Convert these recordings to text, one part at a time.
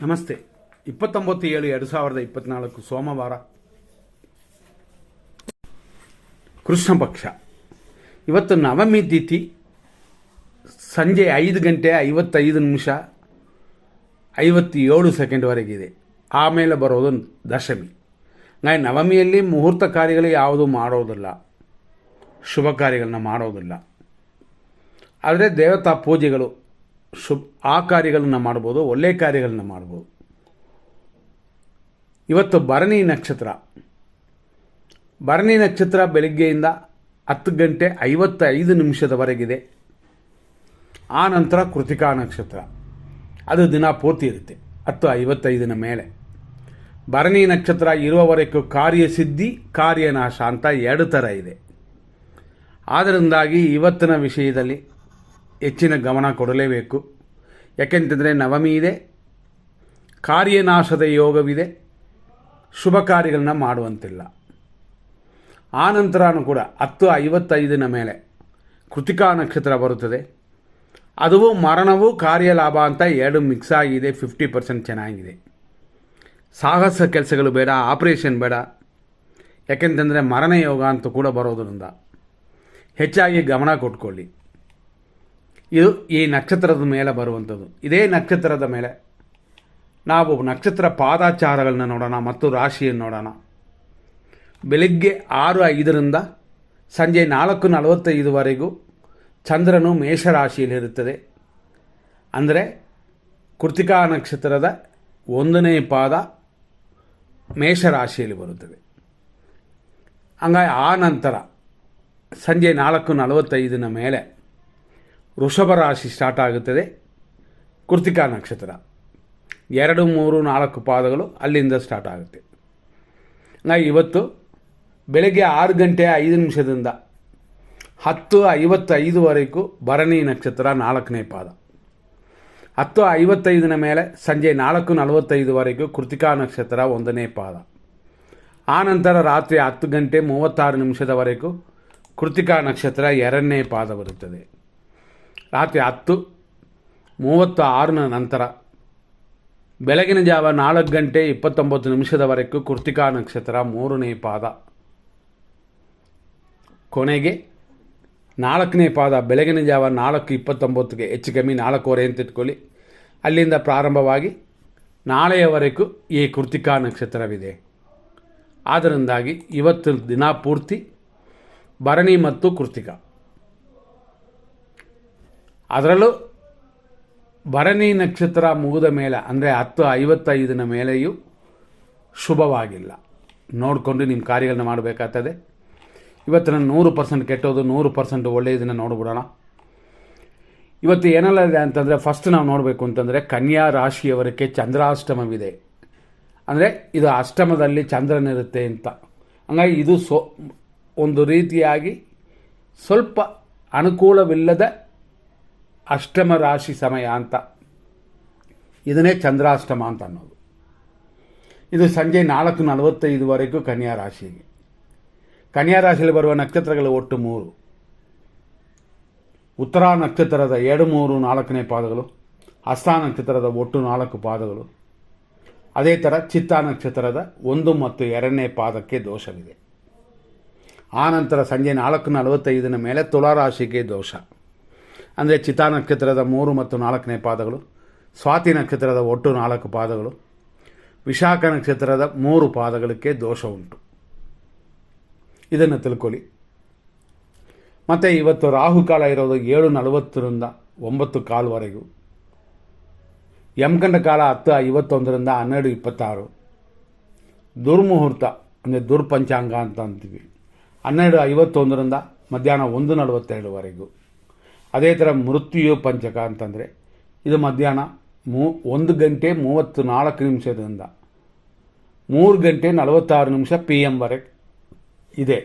ನಮಸ್ತೆ. 29/7/2024 ಸೋಮವಾರ, ಕೃಷ್ಣ ಪಕ್ಷ. ಇವತ್ತು ನವಮಿ ತಿಥಿ ಸಂಜೆ 5:55:57 ಆಮೇಲೆ ಬರೋದು ದಶಮಿ. ನವಮಿಯಲ್ಲಿ ಮುಹೂರ್ತ ಕಾರ್ಯಗಳು ಯಾವುದು ಮಾಡೋದಿಲ್ಲ, ಶುಭ ಕಾರ್ಯಗಳನ್ನ ಮಾಡೋದಿಲ್ಲ. ಆದರೆ ದೇವತಾ ಪೂಜೆಗಳು ಆ ಕಾರ್ಯಗಳನ್ನು ಮಾಡ್ಬೋದು, ಒಳ್ಳೆಯ ಕಾರ್ಯಗಳನ್ನ ಮಾಡ್ಬೋದು. ಇವತ್ತು ಭರಣಿ ನಕ್ಷತ್ರ. ಭರಣಿ ನಕ್ಷತ್ರ ಬೆಳಗ್ಗೆಯಿಂದ 10:55 ಆ ನಂತರ ಕೃತಿಕಾ ನಕ್ಷತ್ರ. ಅದು ದಿನ ಪೂರ್ತಿ ಇರುತ್ತೆ 10:55 ಮೇಲೆ. ಭರಣಿ ನಕ್ಷತ್ರ ಇರುವವರೆಗೂ ಕಾರ್ಯಸಿದ್ಧಿ, ಕಾರ್ಯನಾಶ ಅಂತ ಎರಡು ಥರ ಇದೆ. ಆದ್ದರಿಂದಾಗಿ ಇವತ್ತಿನ ವಿಷಯದಲ್ಲಿ ಹೆಚ್ಚಿನ ಗಮನ ಕೊಡಲೇಬೇಕು. ಯಾಕೆಂತಂದರೆ ನವಮಿ ಇದೆ, ಕಾರ್ಯನಾಶದ ಯೋಗವಿದೆ, ಶುಭ ಕಾರ್ಯಗಳನ್ನ ಮಾಡುವಂತಿಲ್ಲ. ಆ ನಂತರನೂ ಕೂಡ 10:55 ಮೇಲೆ ಕೃತಿಕಾ ನಕ್ಷತ್ರ ಬರುತ್ತದೆ. ಅದು ಮರಣವು ಕಾರ್ಯಲಾಭ ಅಂತ ಎರಡು ಮಿಕ್ಸ್ ಆಗಿದೆ. 50% ಚೆನ್ನಾಗಿದೆ. ಸಾಹಸ ಕೆಲಸಗಳು ಬೇಡ, ಆಪರೇಷನ್ ಬೇಡ. ಯಾಕೆಂತಂದರೆ ಮರಣ ಯೋಗ ಅಂತೂ ಕೂಡ ಬರೋದರಿಂದ ಹೆಚ್ಚಾಗಿ ಗಮನ ಕೊಟ್ಕೊಳ್ಳಿ. ಇದು ಈ ನಕ್ಷತ್ರದ ಮೇಲೆ ಬರುವಂಥದ್ದು. ಇದೇ ನಕ್ಷತ್ರದ ಮೇಲೆ ನಾವು ನಕ್ಷತ್ರ ಪಾದಾಚಾರಗಳನ್ನ ನೋಡೋಣ ಮತ್ತು ರಾಶಿಯನ್ನು ನೋಡೋಣ. ಬೆಳಗ್ಗೆ 6:05 ಸಂಜೆ 4:45 ಚಂದ್ರನು ಮೇಷರಾಶಿಯಲ್ಲಿರುತ್ತದೆ. ಅಂದರೆ ಕೃತಿಕಾ ನಕ್ಷತ್ರದ 1ನೇ ಪಾದ ಮೇಷರಾಶಿಯಲ್ಲಿ ಬರುತ್ತದೆ. ಹಂಗಾಗಿ ಆ ನಂತರ ಸಂಜೆ 4:45 ಮೇಲೆ ವೃಷಭ ರಾಶಿ ಸ್ಟಾರ್ಟ್ ಆಗುತ್ತದೆ. ಕೃತಿಕಾ ನಕ್ಷತ್ರ 2, 3, 4 ಪಾದಗಳು ಅಲ್ಲಿಂದ ಸ್ಟಾರ್ಟ್ ಆಗುತ್ತೆ. ಇವತ್ತು ಬೆಳಗ್ಗೆ 6:05 10:55 ಭರಣಿ ನಕ್ಷತ್ರ 4ನೇ ಪಾದ. 10:55 ಮೇಲೆ ಸಂಜೆ 4:45 ಕೃತಿಕಾ ನಕ್ಷತ್ರ 1ನೇ ಪಾದ. ಆ ನಂತರ ರಾತ್ರಿ 10:36 ಕೃತಿಕಾ ನಕ್ಷತ್ರ 2ನೇ ಪಾದ ಬರುತ್ತದೆ. ರಾತ್ರಿ 10:36 ನಂತರ ಬೆಳಗಿನ ಜಾವ 4:29 ಕೃತಿಕಾ ನಕ್ಷತ್ರ 3ನೇ ಪಾದ. ಕೊನೆಗೆ 4ನೇ ಪಾದ ಬೆಳಗಿನ ಜಾವ 4:29 ಹೆಚ್ಚು ಕಮ್ಮಿ 4:15 ಅಂತ ಇಟ್ಕೊಳ್ಳಿ. ಅಲ್ಲಿಂದ ಪ್ರಾರಂಭವಾಗಿ ನಾಳೆಯವರೆಗೂ ಈ ಕೃತಿಕಾ ನಕ್ಷತ್ರವಿದೆ. ಆದ್ದರಿಂದಾಗಿ ಇವತ್ತು ದಿನ ಪೂರ್ತಿ ಭರಣಿ ಮತ್ತು ಕೃತಿಕಾ. ಅದರಲ್ಲೂ ಭರಣಿ ನಕ್ಷತ್ರ ಮುಗಿದ ಮೇಲೆ ಅಂದರೆ 10:55 ಮೇಲೆಯೂ ಶುಭವಾಗಿಲ್ಲ. ನೋಡಿಕೊಂಡು ನಿಮ್ಮ ಕಾರ್ಯಗಳನ್ನ ಮಾಡಬೇಕಾಗ್ತದೆ. ಇವತ್ತಿನ 100% ಕೆಟ್ಟೋದು, 100% ಒಳ್ಳೆಯದನ್ನು ನೋಡಿಬಿಡೋಣ. ಇವತ್ತು ಏನೆಲ್ಲ ಇದೆ ಅಂತಂದರೆ, ಫಸ್ಟ್ ನಾವು ನೋಡಬೇಕು ಅಂತಂದರೆ ಕನ್ಯಾ ರಾಶಿಯವರಿಗೆ ಚಂದ್ರಾಷ್ಟಮವಿದೆ. ಅಂದರೆ ಇದು ಅಷ್ಟಮದಲ್ಲಿ ಚಂದ್ರನಿರುತ್ತೆ ಅಂತ. ಹಂಗಾಗಿ ಇದು ಒಂದು ರೀತಿಯಾಗಿ ಸ್ವಲ್ಪ ಅನುಕೂಲವಿಲ್ಲದ ಅಷ್ಟಮ ರಾಶಿ ಸಮಯ ಅಂತ. ಇದನ್ನೇ ಚಂದ್ರಾಷ್ಟಮ ಅಂತ ಅನ್ನೋದು. ಇದು ಸಂಜೆ 4:45 ಕನ್ಯಾ ರಾಶಿಗೆ. ಕನ್ಯಾ ರಾಶಿಯಲ್ಲಿ ಬರುವ ನಕ್ಷತ್ರಗಳು ಒಟ್ಟು 3. ಉತ್ತರ ನಕ್ಷತ್ರದ 2, 3, 4ನೇ ಪಾದಗಳು, ಹಸ್ತ ನಕ್ಷತ್ರದ ಒಟ್ಟು 4 ಪಾದಗಳು. ಅದೇ ಥರ ಚಿತ್ತಾ ನಕ್ಷತ್ರದ 1 ಮತ್ತು 2ನೇ ಪಾದಕ್ಕೆ ದೋಷವಿದೆ. ಆ ನಂತರ ಸಂಜೆ 4:45 ಮೇಲೆ ತುಲಾರಾಶಿಗೆ ದೋಷ. ಅಂದರೆ ಚಿತ್ತಾ ನಕ್ಷತ್ರದ 3 ಮತ್ತು 4ನೇ ಪಾದಗಳು, ಸ್ವಾತಿ ನಕ್ಷತ್ರದ ಒಟ್ಟು 4 ಪಾದಗಳು, ವಿಶಾಖ ನಕ್ಷತ್ರದ 3 ಪಾದಗಳಿಗೆ ದೋಷ ಉಂಟು. ಇದನ್ನು ತಿಳ್ಕೊಳ್ಳಿ. ಮತ್ತು ಇವತ್ತು ರಾಹುಕಾಲ ಇರೋದು 7:40 9:15. ಯಮಗಂಡ ಕಾಲ 10:51 12:26. ದುರ್ಮುಹೂರ್ತ ಅಂದರೆ ದುರ್ಪಂಚಾಂಗ ಅಂತ ಅಂತೀವಿ 12:51 ಮಧ್ಯಾಹ್ನ 1:42. ಅದೇ ಥರ ಮೃತ್ಯು ಪಂಚಕ ಅಂತಂದರೆ ಇದು ಮಧ್ಯಾಹ್ನ 1:34 3:46 PM ವರೆಗೆ ಇದೆ.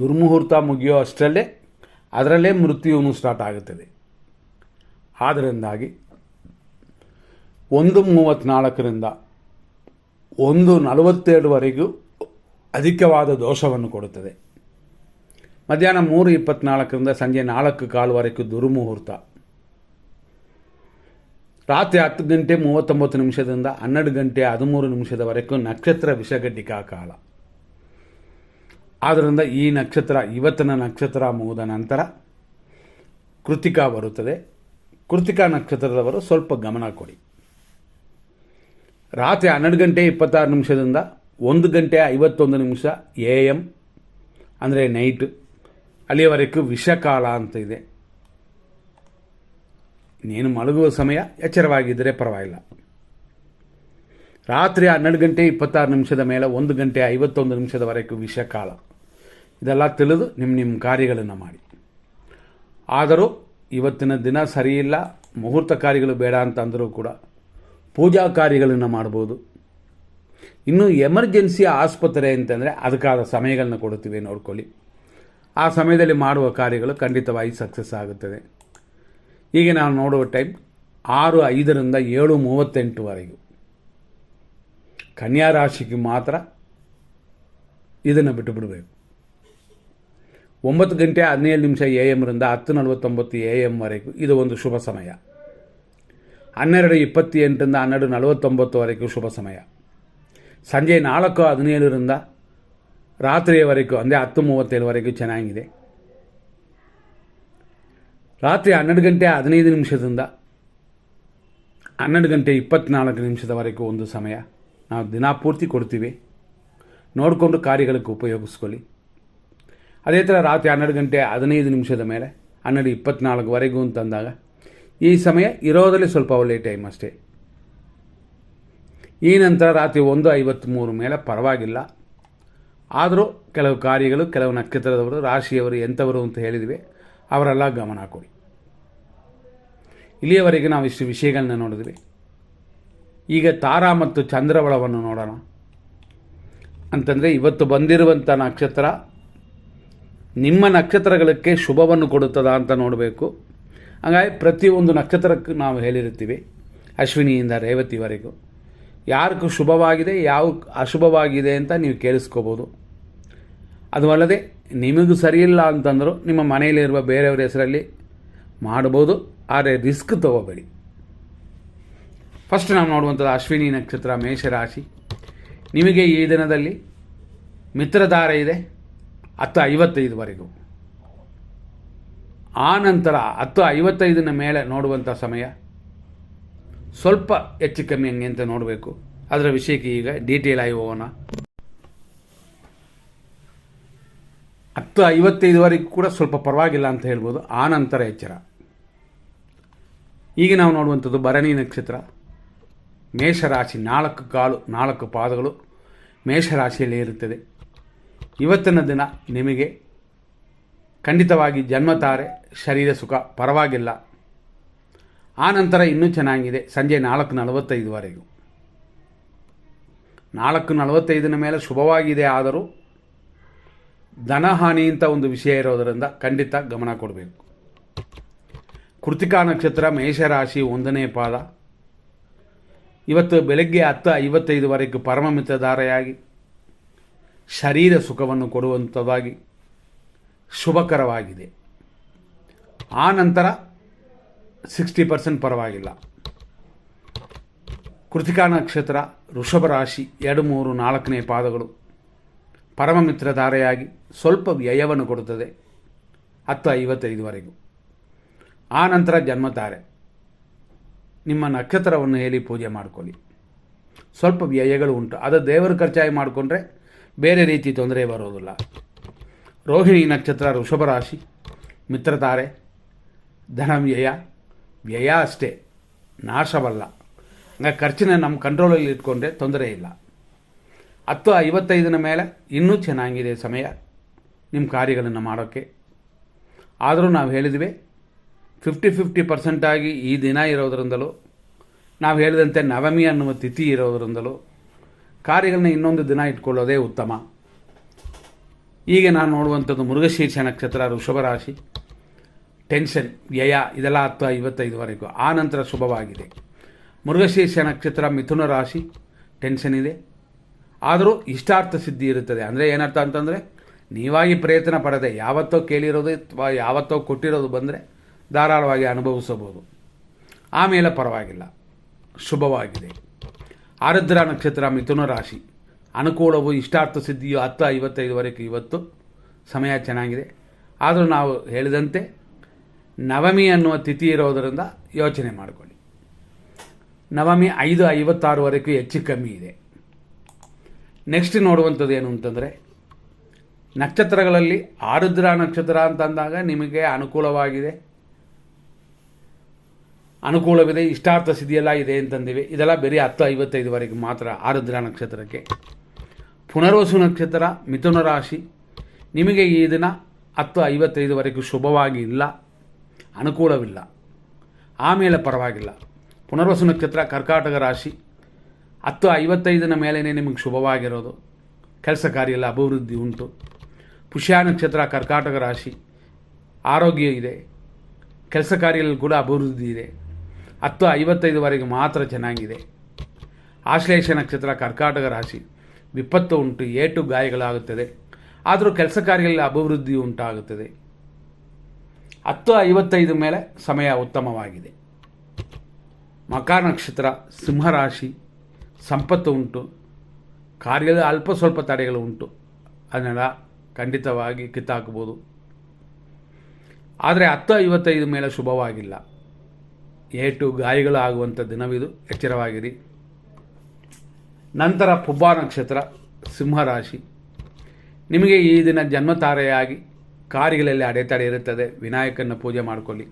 ದುರ್ಮುಹೂರ್ತ ಮುಗಿಯೋ ಅಷ್ಟರಲ್ಲೇ ಅದರಲ್ಲೇ ಮೃತ್ಯುವನ್ನು ಸ್ಟಾರ್ಟ್ ಆಗುತ್ತದೆ. ಆದ್ದರಿಂದಾಗಿ 1:34 1:47 ಅಧಿಕವಾದ ದೋಷವನ್ನು ಕೊಡುತ್ತದೆ. ಮಧ್ಯಾಹ್ನ 3:24 ಸಂಜೆ 4:15 ದುರ್ಮುಹೂರ್ತ. ರಾತ್ರಿ 10 ಗಂಟೆ 39 ನಿಮಿಷದಿಂದ 12 ಗಂಟೆ 13 ನಿಮಿಷದವರೆಗೂ ನಕ್ಷತ್ರ ವಿಷಘಟಿಕಾ ಕಾಲ. ಆದ್ದರಿಂದ ಈ ನಕ್ಷತ್ರ, ಇವತ್ತಿನ ನಕ್ಷತ್ರ ಮುಗಿದ ನಂತರ ಕೃತಿಕಾ ಬರುತ್ತದೆ. ಕೃತಿಕಾ ನಕ್ಷತ್ರದವರು ಸ್ವಲ್ಪ ಗಮನ ಕೊಡಿ. ರಾತ್ರಿ 12 ಗಂಟೆ 26 ನಿಮಿಷದಿಂದ 1 ಗಂಟೆ 51 ನಿಮಿಷ AM ಅಂದರೆ ನೈಟ್, ಅಲ್ಲಿಯವರೆಗೂ ವಿಷಕಾಲ ಅಂತ ಇದೆ. ನೀನು ಮಲಗುವ ಸಮಯ ಎಚ್ಚರವಾಗಿದ್ದರೆ ಪರವಾಗಿಲ್ಲ. ರಾತ್ರಿ 12 ಗಂಟೆ 26 ನಿಮಿಷದ ಮೇಲೆ 1 ಗಂಟೆ 51 ನಿಮಿಷದವರೆಗೂ ವಿಷಕಾಲ. ಇದೆಲ್ಲ ತಿಳಿದು ನಿಮ್ಮ ಕಾರ್ಯಗಳನ್ನು ಮಾಡಿ. ಆದರೂ ಇವತ್ತಿನ ದಿನ ಸರಿಯಿಲ್ಲ, ಮುಹೂರ್ತ ಕಾರ್ಯಗಳು ಬೇಡ ಅಂತಂದರೂ ಕೂಡ ಪೂಜಾ ಕಾರ್ಯಗಳನ್ನು ಮಾಡ್ಬೋದು. ಇನ್ನು ಎಮರ್ಜೆನ್ಸಿ ಆಸ್ಪತ್ರೆ ಅಂತಂದರೆ ಅದಕ್ಕಾದ ಸಮಯಗಳನ್ನ ಕೊಡುತ್ತೀವಿ, ನೋಡ್ಕೊಳ್ಳಿ. ಆ ಸಮಯದಲ್ಲಿ ಮಾಡುವ ಕಾರ್ಯಗಳು ಖಂಡಿತವಾಗಿ ಸಕ್ಸಸ್ ಆಗುತ್ತದೆ. ಈಗ ನಾವು ನೋಡುವ ಟೈಮ್ 6:05ರಿಂದ 7:38ವರೆಗೂ. ಕನ್ಯಾ ರಾಶಿಗೆ ಮಾತ್ರ ಇದನ್ನು ಬಿಟ್ಟುಬಿಡಬೇಕು. 9 ಗಂಟೆ 17 ನಿಮಿಷ AM ರಿಂದ 10:49 AM ವರೆಗೂ ಇದು ಒಂದು ಶುಭ ಸಮಯ. 12:28ರಿಂದ 12:49ವರೆಗೂ ಶುಭ ಸಮಯ. ಸಂಜೆ 4:17ರಿಂದ ರಾತ್ರಿಯವರೆಗೂ ಅಂದರೆ 10:37ವರೆಗೂ ಚೆನ್ನಾಗಿದೆ. ರಾತ್ರಿ 12 ಗಂಟೆ 15 ನಿಮಿಷದಿಂದ 12 ಗಂಟೆ 24 ನಿಮಿಷದವರೆಗೂ ಒಂದು ಸಮಯ. ನಾವು ದಿನಪೂರ್ತಿ ಕೊಡ್ತೀವಿ, ನೋಡಿಕೊಂಡು ಕಾರ್ಯಗಳಿಗೆ ಉಪಯೋಗಿಸ್ಕೊಳ್ಳಿ. ಅದೇ ಥರ ರಾತ್ರಿ 12 ಗಂಟೆ 15 ನಿಮಿಷದ ಮೇಲೆ 12:24ವರೆಗೂ ಅಂತಂದಾಗ ಈ ಸಮಯ ಇರೋದರಲ್ಲಿ ಸ್ವಲ್ಪ ಒಳ್ಳೆಯ ಟೈಮ್ ಅಷ್ಟೇ. ಈ ನಂತರ ರಾತ್ರಿ 1:53 ಮೇಲೆ ಪರವಾಗಿಲ್ಲ. ಆದರೂ ಕೆಲವು ಕಾರ್ಯಗಳು, ಕೆಲವು ನಕ್ಷತ್ರದವರು, ರಾಶಿಯವರು ಎಂಥವರು ಅಂತ ಹೇಳಿದ್ವಿ, ಅವರೆಲ್ಲ ಗಮನ ಕೊಡಿ. ಇಲ್ಲಿಯವರೆಗೆ ನಾವು ಇಷ್ಟು ವಿಷಯಗಳನ್ನ ನೋಡಿದ್ವಿ. ಈಗ ತಾರಾ ಮತ್ತು ಚಂದ್ರಬಳವನ್ನು ನೋಡೋಣ. ಅಂತಂದರೆ ಇವತ್ತು ಬಂದಿರುವಂಥ ನಕ್ಷತ್ರ ನಿಮ್ಮ ನಕ್ಷತ್ರಗಳಿಗೆ ಶುಭವನ್ನು ಕೊಡುತ್ತದಾ ಅಂತ ನೋಡಬೇಕು. ಹಾಗಾಗಿ ಪ್ರತಿಯೊಂದು ನಕ್ಷತ್ರಕ್ಕೂ ನಾವು ಹೇಳಿರ್ತೀವಿ, ಅಶ್ವಿನಿಯಿಂದ ರೇವತಿವರೆಗೂ ಯಾರಿಗೂ ಶುಭವಾಗಿದೆ, ಯಾವ ಅಶುಭವಾಗಿದೆ ಅಂತ ನೀವು ಕೇಳಿಸ್ಕೋಬೋದು. ಅದು ಅಲ್ಲದೆ ನಿಮಗೂ ಸರಿಯಿಲ್ಲ ಅಂತಂದರೂ ನಿಮ್ಮ ಮನೆಯಲ್ಲಿರುವ ಬೇರೆಯವರ ಹೆಸರಲ್ಲಿ ಮಾಡ್ಬೋದು, ಆದರೆ ರಿಸ್ಕ್ ತಗೋಬೇಡಿ. ಫಸ್ಟ್ ನಾವು ನೋಡುವಂಥದ್ದು ಅಶ್ವಿನಿ ನಕ್ಷತ್ರ, ಮೇಷರಾಶಿ. ನಿಮಗೆ ಈ ದಿನದಲ್ಲಿ ಮಿತ್ರಧಾರೆ ಇದೆ 10:55ವರೆಗೂ. ಆ ನಂತರ 10:55ನ ಮೇಲೆ ನೋಡುವಂಥ ಸಮಯ ಸ್ವಲ್ಪ ಹೆಚ್ಚು ಕಮ್ಮಿ ಹಂಗೆ ಅಂತ ನೋಡಬೇಕು. ಅದರ ವಿಷಯಕ್ಕೆ ಈಗ ಡೀಟೇಲ್ ಆಗಿ ಹೋಗೋಣ. 10:55ವರೆಗೂ ಕೂಡ ಸ್ವಲ್ಪ ಪರವಾಗಿಲ್ಲ ಅಂತ ಹೇಳ್ಬೋದು. ಆ ನಂತರ ಎಚ್ಚರ. ಈಗ ನಾವು ನೋಡುವಂಥದ್ದು ಭರಣಿ ನಕ್ಷತ್ರ, ಮೇಷರಾಶಿ. 4 ಕಾಲು 4 ಪಾದಗಳು ಮೇಷರಾಶಿಯಲ್ಲಿ ಇರುತ್ತದೆ. ಇವತ್ತಿನ ದಿನ ನಿಮಗೆ ಖಂಡಿತವಾಗಿ ಜನ್ಮತಾರೆ, ಶರೀರ ಸುಖ ಪರವಾಗಿಲ್ಲ. ಆ ನಂತರ ಇನ್ನೂ ಚೆನ್ನಾಗಿದೆ, ಸಂಜೆ 4:45ವರೆಗೂ. 4:45ನ ಮೇಲೆ ಶುಭವಾಗಿದೆ. ಆದರೂ ಧನಹಾನಿ ಅಂತ ಒಂದು ವಿಷಯ ಇರೋದರಿಂದ ಖಂಡಿತ ಗಮನ ಕೊಡಬೇಕು. ಕೃತಿಕಾ ನಕ್ಷತ್ರ, ಮೇಷರಾಶಿ, 1ನೇ ಪಾದ. ಇವತ್ತು ಬೆಳಗ್ಗೆ 10:55ವರೆಗೂ ಪರಮ ಮಿತ್ರಧಾರೆಯಾಗಿ ಶರೀರ ಸುಖವನ್ನು ಕೊಡುವಂಥದ್ದಾಗಿ ಶುಭಕರವಾಗಿದೆ. ಆ ನಂತರ 60% ಪರವಾಗಿಲ್ಲ. ಕೃತಿಕಾ ನಕ್ಷತ್ರ, ವೃಷಭ ರಾಶಿ, 2, 3, 4ನೇ ಪಾದಗಳು ಪರಮ ಮಿತ್ರಧಾರೆಯಾಗಿ ಸ್ವಲ್ಪ ವ್ಯಯವನ್ನು ಕೊಡುತ್ತದೆ 10:55ವರೆಗೂ. ಆ ನಂತರ ಜನ್ಮತಾರೆ. ನಿಮ್ಮ ನಕ್ಷತ್ರವನ್ನು ಹೇಳಿ ಪೂಜೆ ಮಾಡಿಕೊಳ್ಳಿ. ಸ್ವಲ್ಪ ವ್ಯಯಗಳು ಉಂಟು, ಅದು ದೇವರ ಖರ್ಚಾಗಿ ಮಾಡಿಕೊಂಡ್ರೆ ಬೇರೆ ರೀತಿ ತೊಂದರೆ ಬರೋದಿಲ್ಲ. ರೋಹಿಣಿ ನಕ್ಷತ್ರ, ವೃಷಭ ರಾಶಿ, ಮಿತ್ರತಾರೆ. ಧನ ವ್ಯಯ ಅಷ್ಟೇ, ನಾಶವಲ್ಲ. ಹಂಗಾಗಿ ಖರ್ಚಿನ ನಮ್ಮ ಕಂಟ್ರೋಲಲ್ಲಿ ಇಟ್ಕೊಂಡ್ರೆ ತೊಂದರೆ ಇಲ್ಲ. 10:55ನ ಮೇಲೆ ಇನ್ನೂ ಚೆನ್ನಾಗಿದೆ ಸಮಯ ನಿಮ್ಮ ಕಾರ್ಯಗಳನ್ನು ಮಾಡೋಕ್ಕೆ. ಆದರೂ ನಾವು ಹೇಳಿದ್ವಿ 50% ಆಗಿ ಈ ದಿನ ಇರೋದರಿಂದಲೂ, ನಾವು ಹೇಳಿದಂತೆ ನವಮಿ ಅನ್ನುವ ತಿಥಿ ಇರೋದರಿಂದಲೂ ಕಾರ್ಯಗಳನ್ನ ಇನ್ನೊಂದು ದಿನ ಇಟ್ಕೊಳ್ಳೋದೇ ಉತ್ತಮ. ಈಗ ನಾನು ನೋಡುವಂಥದ್ದು ಮೃಗಶೀರ್ಷ ನಕ್ಷತ್ರ, ವೃಷಭ ರಾಶಿ. ಟೆನ್ಷನ್, ವ್ಯಯ ಇದೆಲ್ಲ 10:55ವರೆಗೂ. ಆ ನಂತರ ಶುಭವಾಗಿದೆ. ಮೃಗಶೀರ್ಷ ನಕ್ಷತ್ರ, ಮಿಥುನ ರಾಶಿ. ಟೆನ್ಷನ್ ಇದೆ, ಆದರೂ ಇಷ್ಟಾರ್ಥ ಸಿದ್ಧಿ ಇರುತ್ತದೆ. ಅಂದರೆ ಏನರ್ಥ ಅಂತಂದರೆ, ನೀವಾಗಿ ಪ್ರಯತ್ನ ಪಡದೆ ಯಾವತ್ತೋ ಕೇಳಿರೋದು ಯಾವತ್ತೋ ಕೊಟ್ಟಿರೋದು ಬಂದರೆ ಧಾರಾಳವಾಗಿ ಅನುಭವಿಸಬಹುದು. ಆಮೇಲೆ ಪರವಾಗಿಲ್ಲ. ಶುಭವಾಗಿದೆ. ಆರುದ್ರ ನಕ್ಷತ್ರ ಮಿಥುನ ರಾಶಿ, ಅನುಕೂಲವು ಇಷ್ಟಾರ್ಥ ಸಿದ್ಧಿಯು 10:55ವರೆಗೂ ಇವತ್ತು ಸಮಯ ಚೆನ್ನಾಗಿದೆ. ಆದರೂ ನಾವು ಹೇಳಿದಂತೆ ನವಮಿ ಅನ್ನುವ ತಿಥಿ ಇರೋದರಿಂದ ಯೋಚನೆ ಮಾಡಿಕೊಳ್ಳಿ. ನವಮಿ 5:56ವರೆಗೂ ಹೆಚ್ಚು ಕಮ್ಮಿ ಇದೆ. ನೆಕ್ಸ್ಟ್ ನೋಡುವಂಥದ್ದು ಏನು ಅಂತಂದರೆ, ನಕ್ಷತ್ರಗಳಲ್ಲಿ ಆರುದ್ರ ನಕ್ಷತ್ರ ಅಂತಂದಾಗ ನಿಮಗೆ ಅನುಕೂಲವಿದೆ, ಇಷ್ಟಾರ್ಥ ಸಿದ್ಧಿಯೆಲ್ಲ ಇದೆ ಅಂತಂದಿವೆ. ಇದೆಲ್ಲ ಬರೀ 10:55ವರೆಗೂ ಮಾತ್ರ ಆರುದ್ರ ನಕ್ಷತ್ರಕ್ಕೆ. ಪುನರ್ವಸು ನಕ್ಷತ್ರ ಮಿಥುನ ರಾಶಿ, ನಿಮಗೆ ಈ ದಿನ 10:55ವರೆಗೂ ಶುಭವಾಗಿ ಇಲ್ಲ, ಅನುಕೂಲವಿಲ್ಲ. ಆಮೇಲೆ ಪರವಾಗಿಲ್ಲ. ಪುನರ್ವಸು ನಕ್ಷತ್ರ ಕರ್ಕಾಟಕ ರಾಶಿ, 10:55ನ ಮೇಲೇ ನಿಮಗೆ ಶುಭವಾಗಿರೋದು, ಕೆಲಸ ಕಾರ್ಯ ಎಲ್ಲ ಅಭಿವೃದ್ಧಿ ಉಂಟು. ಪುಷ್ಯ ನಕ್ಷತ್ರ ಕರ್ಕಾಟಕ ರಾಶಿ, ಆರೋಗ್ಯ ಇದೆ, ಕೆಲಸ ಕಾರ್ಯದಲ್ಲಿ ಕೂಡ ಅಭಿವೃದ್ಧಿ ಇದೆ. 10:55ವರೆಗೂ ಮಾತ್ರ ಚೆನ್ನಾಗಿದೆ. ಆಶ್ಲೇಷ ನಕ್ಷತ್ರ ಕರ್ಕಾಟಕ ರಾಶಿ, ವಿಪತ್ತು ಉಂಟು, ಏಟು ಗಾಯಗಳಾಗುತ್ತದೆ, ಆದರೂ ಕೆಲಸ ಕಾರ್ಯಗಳಲ್ಲಿ ಅಭಿವೃದ್ಧಿ ಉಂಟಾಗುತ್ತದೆ. 10:55 ಮೇಲೆ ಸಮಯ ಉತ್ತಮವಾಗಿದೆ. ಮಕಾ ನಕ್ಷತ್ರ ಸಿಂಹರಾಶಿ, ಸಂಪತ್ತು ಉಂಟು, ಕಾರ್ಯದಲ್ಲಿ ಅಲ್ಪ ಸ್ವಲ್ಪ ತಡೆಗಳು ಉಂಟು, ಅದನ್ನೆಲ್ಲ ಖಂಡಿತವಾಗಿ ಕಿತ್ತಾಕಬಹುದು. ಆದರೆ 10:55 ಮೇಲೆ ಶುಭವಾಗಿಲ್ಲ, ಏಟು ಗಾಯಗಳು ಆಗುವಂಥ ದಿನವಿದು, ಎಚ್ಚರವಾಗಿರಿ. ನಂತರ ಪುಬ್ಬ ನಕ್ಷತ್ರ ಸಿಂಹರಾಶಿ, ನಿಮಗೆ ಈ ದಿನ ಜನ್ಮತಾರೆಯಾಗಿ ಕಾರ್ಯಗಳಲ್ಲಿ ಅಡೆತಡೆ ಇರುತ್ತದೆ, ವಿನಾಯಕನ ಪೂಜೆ ಮಾಡಿಕೊಳ್ಳಿ.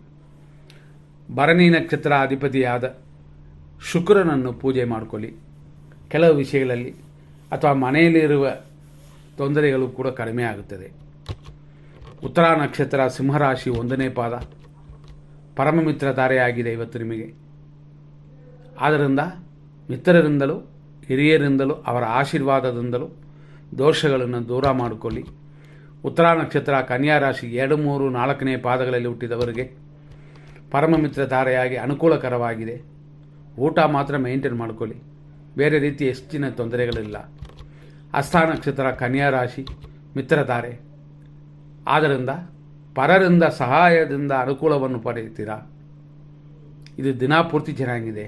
ಭರಣಿ ನಕ್ಷತ್ರ ಅಧಿಪತಿಯಾದ ಶುಕ್ರನನ್ನು ಪೂಜೆ ಮಾಡಿಕೊಳ್ಳಿ. ಕೆಲವು ವಿಷಯಗಳಲ್ಲಿ ಅಥವಾ ಮನೆಯಲ್ಲಿರುವ ತೊಂದರೆಗಳು ಕೂಡ ಕಡಿಮೆ ಆಗುತ್ತದೆ. ಉತ್ತರ ನಕ್ಷತ್ರ ಸಿಂಹರಾಶಿ 1ನೇ ಪಾದ, ಪರಮ ಮಿತ್ರ ತಾರೆಯಾಗಿದೆ ಇವತ್ತು ನಿಮಗೆ. ಆದ್ದರಿಂದ ಮಿತ್ರರಿಂದಲೂ ಹಿರಿಯರಿಂದಲೂ ಅವರ ಆಶೀರ್ವಾದದಿಂದಲೂ ದೋಷಗಳನ್ನು ದೂರ ಮಾಡಿಕೊಳ್ಳಿ. ಉತ್ತರ ನಕ್ಷತ್ರ ಕನ್ಯಾ ರಾಶಿ 2, 3, 4ನೇ ಪಾದಗಳಲ್ಲಿ ಹುಟ್ಟಿದವರಿಗೆ ಪರಮ ಮಿತ್ರ ತಾರೆಯಾಗಿ ಅನುಕೂಲಕರವಾಗಿದೆ. ಊಟ ಮಾತ್ರ ಮೇಂಟೈನ್ ಮಾಡಿಕೊಳ್ಳಿ, ಬೇರೆ ರೀತಿ ಹೆಚ್ಚಿನ ತೊಂದರೆಗಳಿಲ್ಲ. ಹಸ್ತ ನಕ್ಷತ್ರ ಕನ್ಯಾ ರಾಶಿ ಮಿತ್ರತಾರೆ, ಆದ್ದರಿಂದ ಪರರಿಂದ ಸಹಾಯದಿಂದ ಅನುಕೂಲವನ್ನು ಪಡೆಯುತ್ತೀರಾ. ಇದು ದಿನಪೂರ್ತಿ ಚೆನ್ನಾಗಿದೆ.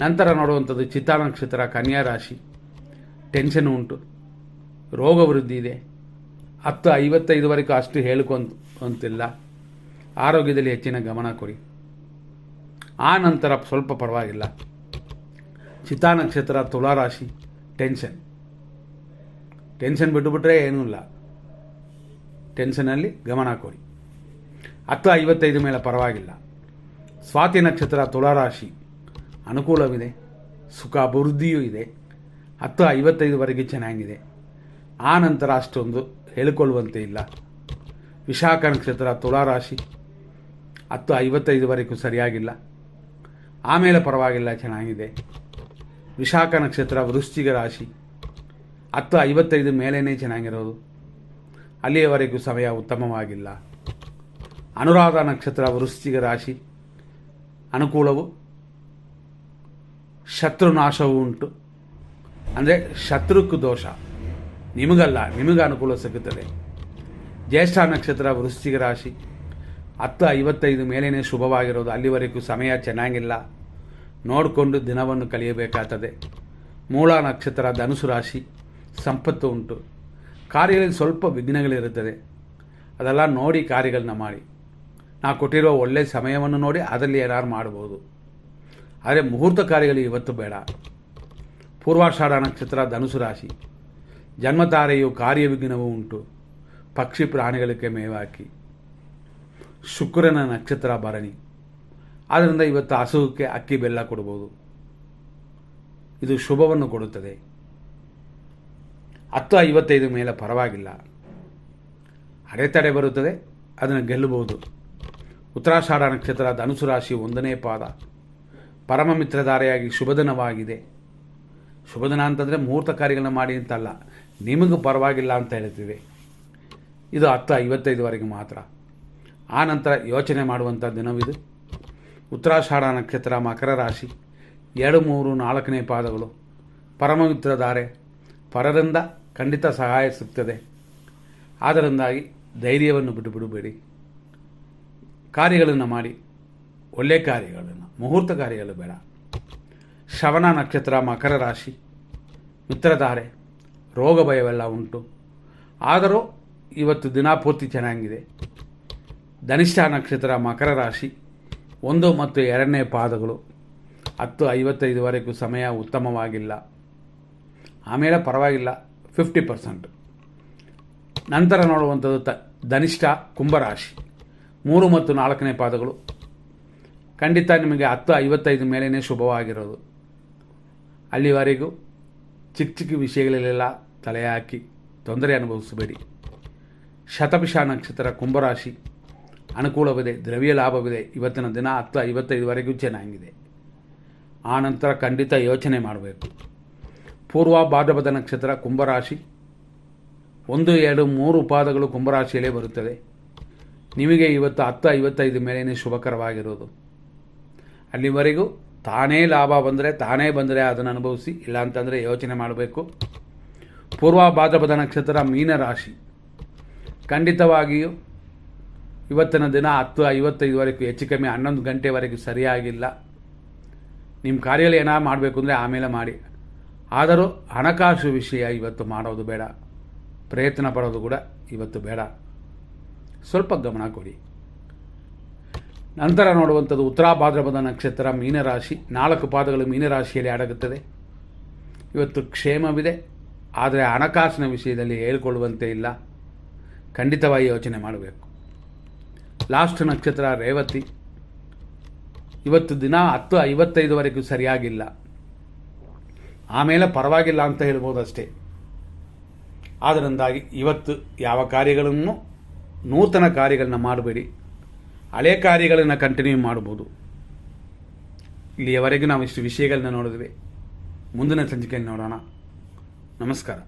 ನಂತರ ನೋಡುವಂಥದ್ದು ಚಿತ್ತಾ ನಕ್ಷತ್ರ ಕನ್ಯಾ ರಾಶಿ, ಟೆನ್ಷನ್ ಉಂಟು, ರೋಗ ವೃದ್ಧಿ ಇದೆ. 10:55ವರೆಗೂ ಅಷ್ಟು ಹೇಳ್ಕೊಂತಿಲ್ಲ. ಆರೋಗ್ಯದಲ್ಲಿ ಹೆಚ್ಚಿನ ಗಮನ ಕೊಡಿ. ಆ ನಂತರ ಸ್ವಲ್ಪ ಪರವಾಗಿಲ್ಲ. ಚಿತ್ತಾ ನಕ್ಷತ್ರ ತುಲಾರಾಶಿ, ಟೆನ್ಷನ್ ಬಿಟ್ಟುಬಿಟ್ರೆ ಏನೂ ಇಲ್ಲ, ಟೆನ್ಷನಲ್ಲಿ ಗಮನ ಕೊಡಿ. 10:55 ಮೇಲೆ ಪರವಾಗಿಲ್ಲ. ಸ್ವಾತಿ ನಕ್ಷತ್ರ ತುಲಾರಾಶಿ, ಅನುಕೂಲವಿದೆ, ಸುಖ ಅಭಿವೃದ್ಧಿಯೂ ಇದೆ. 10:55ವರೆಗೆ ಚೆನ್ನಾಗಿದೆ. ಆ ನಂತರ ಅಷ್ಟೊಂದು ಹೇಳಿಕೊಳ್ಳುವಂತೆ ಇಲ್ಲ. ವಿಶಾಖ ನಕ್ಷತ್ರ ತುಲಾರಾಶಿ, 10:55ವರೆಗೂ ಸರಿಯಾಗಿಲ್ಲ, ಆಮೇಲೆ ಪರವಾಗಿಲ್ಲ, ಚೆನ್ನಾಗಿದೆ. ವಿಶಾಖ ನಕ್ಷತ್ರ ವೃಶ್ಚಿಕ ರಾಶಿ, 10:55 ಮೇಲೇ ಚೆನ್ನಾಗಿರೋದು, ಅಲ್ಲಿಯವರೆಗೂ ಸಮಯ ಉತ್ತಮವಾಗಿಲ್ಲ. ಅನುರಾಧ ನಕ್ಷತ್ರ ವೃಶ್ಚಿಕ ರಾಶಿ, ಅನುಕೂಲವು, ಶತ್ರುನಾಶವೂ ಉಂಟು. ಅಂದರೆ ಶತ್ರುಕ್ಕೆ ದೋಷ, ನಿಮಗಲ್ಲ, ನಿಮಗೆ ಅನುಕೂಲ ಸಿಗುತ್ತದೆ. ಜ್ಯೇಷ್ಠ ನಕ್ಷತ್ರ ವೃಶ್ಚಿಕ ರಾಶಿ, 10:55 ಮೇಲೇ ಶುಭವಾಗಿರೋದು, ಅಲ್ಲಿವರೆಗೂ ಸಮಯ ಚೆನ್ನಾಗಿಲ್ಲ, ನೋಡಿಕೊಂಡು ದಿನವನ್ನು ಕಳೆಯಬೇಕಾಗ್ತದೆ. ಮೂಲ ನಕ್ಷತ್ರ ಧನುಸು ರಾಶಿ, ಸಂಪತ್ತು ಉಂಟು, ಕಾರ್ಯಗಳಲ್ಲಿ ಸ್ವಲ್ಪ ವಿಘ್ನಗಳಿರುತ್ತದೆ, ಅದೆಲ್ಲ ನೋಡಿ ಕಾರ್ಯಗಳನ್ನ ಮಾಡಿ. ನಾವು ಕೊಟ್ಟಿರುವ ಒಳ್ಳೆಯ ಸಮಯವನ್ನು ನೋಡಿ ಅದರಲ್ಲಿ ಏನಾರು ಮಾಡ್ಬೋದು, ಆದರೆ ಮುಹೂರ್ತ ಕಾರ್ಯಗಳು ಇವತ್ತು ಬೇಡ. ಪೂರ್ವಾಷಾಢ ನಕ್ಷತ್ರ ಧನುಸು ರಾಶಿ, ಜನ್ಮತಾರೆಯು ಕಾರ್ಯವಿಘ್ನವೂ ಉಂಟು, ಪಕ್ಷಿ ಪ್ರಾಣಿಗಳಿಗೆ ಮೇವಾಕಿ. ಶುಕ್ರನ ನಕ್ಷತ್ರ ಭರಣಿ, ಆದ್ದರಿಂದ ಇವತ್ತು ಹಸುಕ್ಕೆ ಅಕ್ಕಿ ಬೆಲ್ಲ ಕೊಡ್ಬೋದು, ಇದು ಶುಭವನ್ನು ಕೊಡುತ್ತದೆ. 10:55 ಮೇಲೆ ಪರವಾಗಿಲ್ಲ, ಅಡೆತಡೆ ಬರುತ್ತದೆ, ಅದನ್ನು ಗೆಲ್ಲಬಹುದು. ಉತ್ತರಾಷಾಢ ನಕ್ಷತ್ರ ಧನುಸು ರಾಶಿ 1ನೇ ಪಾದ, ಪರಮ ಮಿತ್ರಧಾರೆಯಾಗಿ ಶುಭದಿನವಾಗಿದೆ. ಶುಭದಿನ ಅಂತಂದರೆ ಮುಹೂರ್ತ ಕಾರ್ಯಗಳನ್ನ ಮಾಡಿ ಅಂತಲ್ಲ, ನಿಮಗೂ ಪರವಾಗಿಲ್ಲ ಅಂತ ಹೇಳ್ತೀವಿ. ಇದು 10:55ವರೆಗೆ ಮಾತ್ರ. ಆ ನಂತರ ಯೋಚನೆ ಮಾಡುವಂಥ ದಿನವಿದು. ಉತ್ತರಾಷಾಢ ನಕ್ಷತ್ರ ಮಕರ ರಾಶಿ, 2, 3, 4ನೇ ಪಾದಗಳು, ಪರಮಮಿತ್ರಧಾರೆ, ಪರರಿಂದ ಖಂಡಿತ ಸಹಾಯ ಸಿಗ್ತದೆ. ಆದ್ದರಿಂದಾಗಿ ಧೈರ್ಯವನ್ನು ಬಿಡಬೇಡಿ, ಕಾರ್ಯಗಳನ್ನು ಮಾಡಿ, ಒಳ್ಳೆಯ ಕಾರ್ಯಗಳನ್ನು, ಮುಹೂರ್ತ ಕಾರ್ಯಗಳು ಬೇಡ. ಶ್ರವಣ ನಕ್ಷತ್ರ ಮಕರ ರಾಶಿ, ಮಿತ್ರಧಾರೆ, ರೋಗ ಭಯವೆಲ್ಲ ಉಂಟು. ಆದರೂ ಇವತ್ತು ದಿನ ಪೂರ್ತಿ ಚೆನ್ನಾಗಿದೆ. ಧನಿಷ್ಠ ನಕ್ಷತ್ರ ಮಕರ ರಾಶಿ, 1 ಮತ್ತು 2ನೇ ಪಾದಗಳು 10:55ವರೆಗೂ ಸಮಯ ಉತ್ತಮವಾಗಿಲ್ಲ. ಆಮೇಲೆ ಪರವಾಗಿಲ್ಲ, 50%. ನಂತರ ನೋಡುವಂಥದ್ದು ಧನಿಷ್ಠ ಕುಂಭರಾಶಿ, 3 ಮತ್ತು 4ನೇ ಪಾದಗಳು. ಖಂಡಿತ ನಿಮಗೆ 10:55 ಮೇಲೇ ಶುಭವಾಗಿರೋದು. ಅಲ್ಲಿವರೆಗೂ ಚಿಕ್ಕ ಚಿಕ್ಕ ವಿಷಯಗಳಲ್ಲೆಲ್ಲ ತಲೆ ಹಾಕಿ ತೊಂದರೆ ಅನುಭವಿಸಬೇಡಿ. ಶತಭಿಷ ನಕ್ಷತ್ರ ಕುಂಭರಾಶಿ, ಅನುಕೂಲವಿದೆ, ದ್ರವ್ಯ ಲಾಭವಿದೆ. ಇವತ್ತಿನ ದಿನ 10:55ವರೆಗೂ ಚೆನ್ನಾಗಿದೆ. ಆ ನಂತರ ಖಂಡಿತ ಯೋಚನೆ ಮಾಡಬೇಕು. ಪೂರ್ವ ಭಾದ್ರಪದ ನಕ್ಷತ್ರ ಕುಂಭರಾಶಿ, 1, 2, 3 ಪಾದಗಳು ಕುಂಭರಾಶಿಯಲ್ಲೇ ಬರುತ್ತದೆ. ನಿಮಗೆ ಇವತ್ತು 10:55 ಮೇಲೇ ಶುಭಕರವಾಗಿರೋದು. ಅಲ್ಲಿವರೆಗೂ ತಾನೇ ಲಾಭ ಬಂದರೆ ಅದನ್ನು ಅನುಭವಿಸಿ, ಇಲ್ಲ ಅಂತಂದರೆ ಯೋಚನೆ ಮಾಡಬೇಕು. ಪೂರ್ವ ಭಾದ್ರಪದ ನಕ್ಷತ್ರ ಮೀನರಾಶಿ, ಖಂಡಿತವಾಗಿಯೂ ಇವತ್ತಿನ ದಿನ 10:55ವರೆಗೂ ಹೆಚ್ಚು ಕಮ್ಮಿ 11 ಗಂಟೆವರೆಗೂ ಸರಿಯಾಗಿಲ್ಲ. ನಿಮ್ಮ ಕಾರ್ಯದಲ್ಲಿ ಏನಾರು ಮಾಡಬೇಕು ಅಂದರೆ ಆಮೇಲೆ ಮಾಡಿ. ಆದರೂ ಹಣಕಾಸು ವಿಷಯ ಇವತ್ತು ಮಾಡೋದು ಬೇಡ, ಪ್ರಯತ್ನ ಪಡೋದು ಕೂಡ ಇವತ್ತು ಬೇಡ. ಸ್ವಲ್ಪ ಗಮನ ಕೊಡಿ. ನಂತರ ನೋಡುವಂಥದ್ದು ಉತ್ತರ ಭಾದ್ರಪದ ನಕ್ಷತ್ರ ಮೀನರಾಶಿ, 4 ಪಾದಗಳು ಮೀನರಾಶಿಯಲ್ಲಿ ಅಡಗುತ್ತದೆ. ಇವತ್ತು ಕ್ಷೇಮವಿದೆ, ಆದರೆ ಹಣಕಾಸಿನ ವಿಷಯದಲ್ಲಿ ಹೇಳಿಕೊಳ್ಳುವಂತೆ ಇಲ್ಲ. ಖಂಡಿತವಾಗಿ ಯೋಚನೆ ಮಾಡಬೇಕು. ಲಾಸ್ಟ್ ನಕ್ಷತ್ರ ರೇವತಿ, ಇವತ್ತು ದಿನ 10:55ವರೆಗೂ ಸರಿಯಾಗಿಲ್ಲ. ಆಮೇಲೆ ಪರವಾಗಿಲ್ಲ ಅಂತ ಹೇಳ್ಬೋದು ಅಷ್ಟೇ. ಆದ್ದರಿಂದಾಗಿ ಇವತ್ತು ಯಾವ ಕಾರ್ಯಗಳನ್ನು, ನೂತನ ಕಾರ್ಯಗಳನ್ನ ಮಾಡಬೇಡಿ. ಹಳೆ ಕಾರ್ಯಗಳನ್ನು ಕಂಟಿನ್ಯೂ ಮಾಡ್ಬೋದು. ಇಲ್ಲಿಯವರೆಗೂ ನಾವು ಇಷ್ಟು ವಿಷಯಗಳನ್ನ ನೋಡಿದ್ವಿ. ಮುಂದಿನ ಸಂಚಿಕೆಯಲ್ಲಿ ನೋಡೋಣ. ನಮಸ್ಕಾರ.